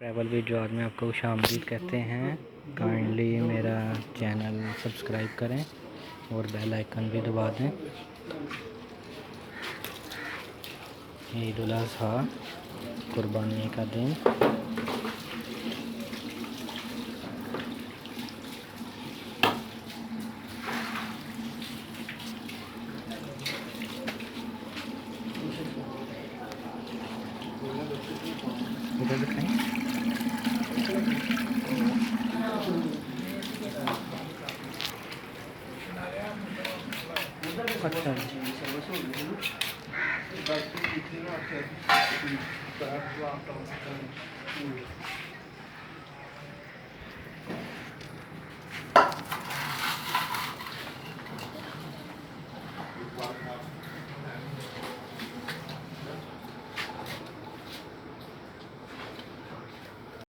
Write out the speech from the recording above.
Travel with George में आपको खुशामदीद कहते हैं। काइंडली मेरा चैनल सब्सक्राइब करें और बेल आइकन भी दबा दें। ईद उल अज़हा कुर्बानी का दिन। इधर दिखाएं। अच्छा